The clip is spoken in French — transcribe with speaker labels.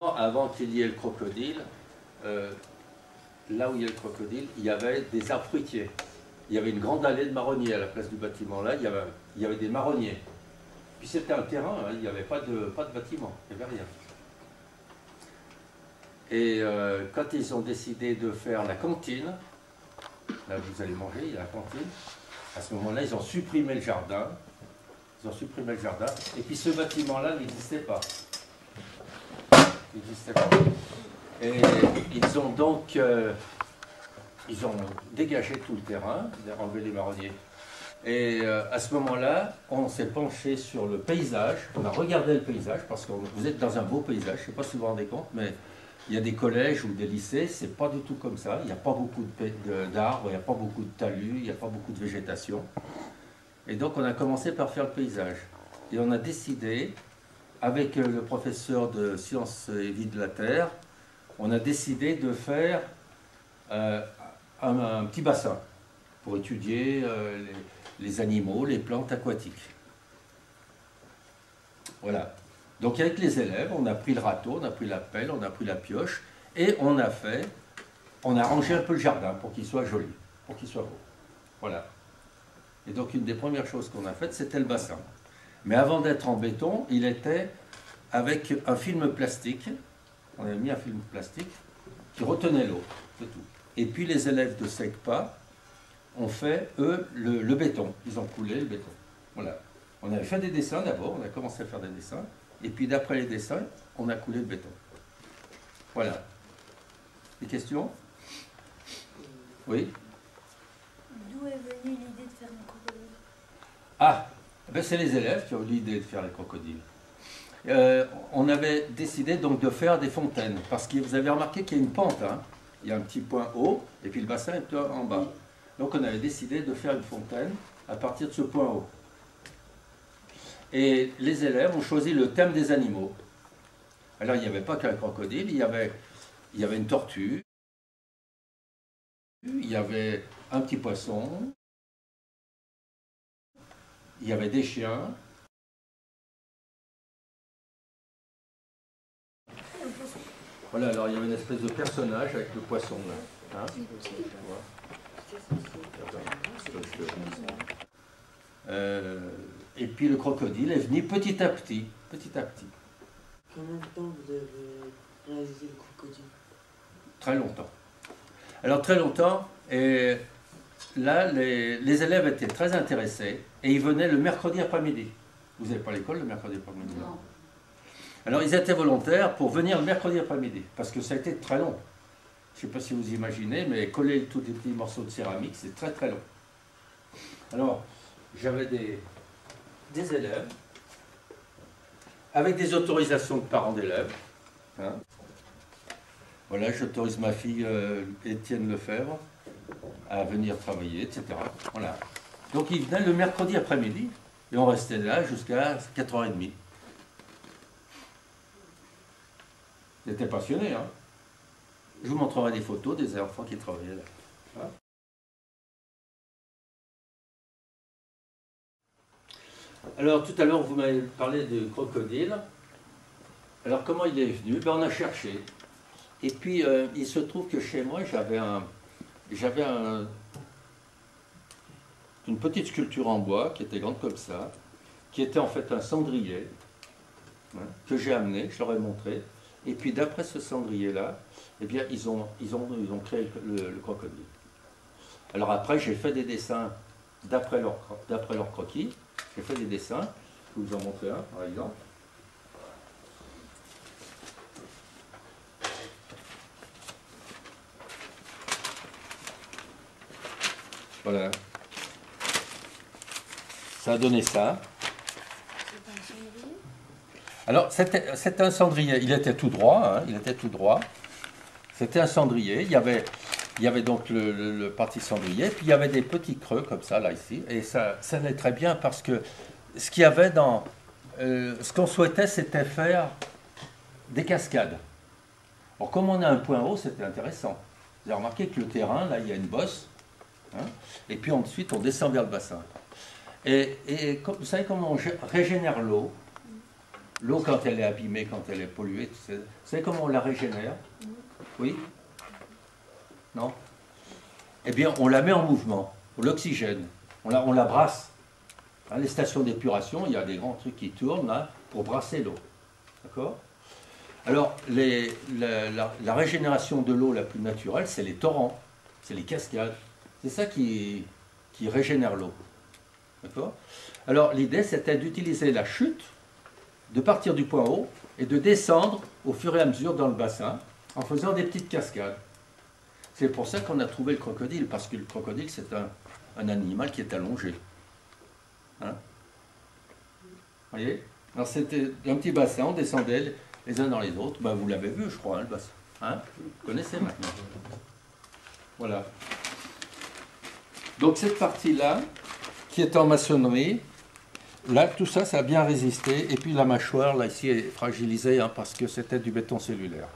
Speaker 1: Avant qu'il y ait le crocodile, là où il y a le crocodile, il y avait des arbres fruitiers. Il y avait une grande allée de marronniers à la place du bâtiment. Là, il y avait des marronniers. Puis c'était un terrain, hein, il n'y avait pas de bâtiment, il n'y avait rien. Et quand ils ont décidé de faire la cantine, là où vous allez manger, il y a la cantine, à ce moment-là, ils ont supprimé le jardin. Ils ont supprimé le jardin. Et puis ce bâtiment-là n'existait pas. Il n'existait pas. Et ils ont donc ils ont dégagé tout le terrain, ils ont enlevé les marronniers. Et à ce moment-là, on s'est penché sur le paysage, on a regardé le paysage, parce que vous êtes dans un beau paysage, je ne sais pas si vous vous rendez compte, mais il y a des collèges ou des lycées, c'est pas du tout comme ça, il n'y a pas beaucoup d'arbres, il n'y a pas beaucoup de talus, il n'y a pas beaucoup de végétation. Et donc on a commencé par faire le paysage. Et on a décidé, avec le professeur de sciences et vie de la Terre, on a décidé de faire un petit bassin pour étudier les animaux, les plantes aquatiques. Voilà. Donc avec les élèves, on a pris le râteau, on a pris la pelle, on a pris la pioche, et on a rangé un peu le jardin pour qu'il soit joli, pour qu'il soit beau. Voilà. Et donc une des premières choses qu'on a faites, c'était le bassin. Mais avant d'être en béton, il était avec un film plastique. On avait mis un film plastique qui retenait l'eau, c'est tout. Et puis les élèves de SECPA ont fait, eux, le béton. Ils ont coulé le béton. Voilà. On avait fait des dessins d'abord, on a commencé à faire des dessins. Et puis d'après les dessins, on a coulé le béton. Voilà. Des questions? Oui?
Speaker 2: D'où est venue l'idée de faire un crocodile?
Speaker 1: Ah, ben c'est les élèves qui ont eu l'idée de faire les crocodiles. On avait décidé donc de faire des fontaines, parce que vous avez remarqué qu'il y a une pente, hein. Il y a un petit point haut, et puis le bassin est en bas. Donc on avait décidé de faire une fontaine à partir de ce point haut. Et les élèves ont choisi le thème des animaux. Alors il n'y avait pas qu'un crocodile, il y avait une tortue, il y avait un petit poisson, il y avait des chiens. Voilà, alors il y avait une espèce de personnage avec le poisson là. Hein, et puis le crocodile est venu petit à petit, petit à petit.
Speaker 3: Combien de temps vous avez réalisé le crocodile?
Speaker 1: Très longtemps. Alors très longtemps, et là les élèves étaient très intéressés et ils venaient le mercredi après-midi. Vous n'avez pas l'école le mercredi après-midi?
Speaker 2: Non.
Speaker 1: Alors ils étaient volontaires pour venir le mercredi après-midi, parce que ça a été très long. Je ne sais pas si vous imaginez, mais coller tous les petits morceaux de céramique, c'est très très long. Alors, j'avais des élèves, avec des autorisations de parents d'élèves. Hein. Voilà, j'autorise ma fille Étienne Lefebvre à venir travailler, etc. Voilà. Donc ils venaient le mercredi après-midi, et on restait là jusqu'à 4h30. Ils étaient passionnés, hein. Je vous montrerai des photos des enfants qui travaillaient là. Hein. Alors, tout à l'heure, vous m'avez parlé du crocodile. Alors, comment il est venu? Ben, on a cherché. Et puis, il se trouve que chez moi, j'avais une petite sculpture en bois qui était grande comme ça, qui était en fait un cendrier, hein, que j'ai amené, je leur ai montré. Et puis d'après ce cendrier-là, eh bien, ils ont créé le crocodile. Alors après, j'ai fait des dessins d'après leur croquis. J'ai fait des dessins. Je vais vous en montrer un, par exemple. Voilà. Ça a donné ça. Alors, c'était un cendrier, il était tout droit, hein, il était tout droit. C'était un cendrier, il y avait donc le parti cendrier, puis il y avait des petits creux comme ça, là, ici, et ça allait très bien parce que ce qu'il y avait dans... ce qu'on souhaitait, c'était faire des cascades. Alors, comme on a un point haut, c'était intéressant. Vous avez remarqué que le terrain, là, il y a une bosse, hein, et puis ensuite, on descend vers le bassin. Et vous savez comment on régénère l'eau? L'eau, quand elle est abîmée, quand elle est polluée, vous savez comment on la régénère? Oui? Non? Eh bien, on la met en mouvement, l'oxygène, on la brasse. Hein, les stations d'épuration, il y a des grands trucs qui tournent là, pour brasser l'eau. D'accord? Alors, la régénération de l'eau la plus naturelle, c'est les torrents, c'est les cascades. C'est ça qui régénère l'eau. D'accord? Alors, l'idée, c'était d'utiliser la chute, de partir du point haut et de descendre au fur et à mesure dans le bassin en faisant des petites cascades. C'est pour ça qu'on a trouvé le crocodile, parce que le crocodile, c'est un animal qui est allongé. Hein? Vous voyez? Alors, c'était un petit bassin, on descendait les uns dans les autres. Ben, vous l'avez vu, je crois, hein, le bassin. Hein? Vous connaissez maintenant. Voilà. Donc, cette partie-là, qui est en maçonnerie, là, tout ça, ça a bien résisté. Et puis la mâchoire, là, ici, est fragilisée, hein, parce que c'était du béton cellulaire.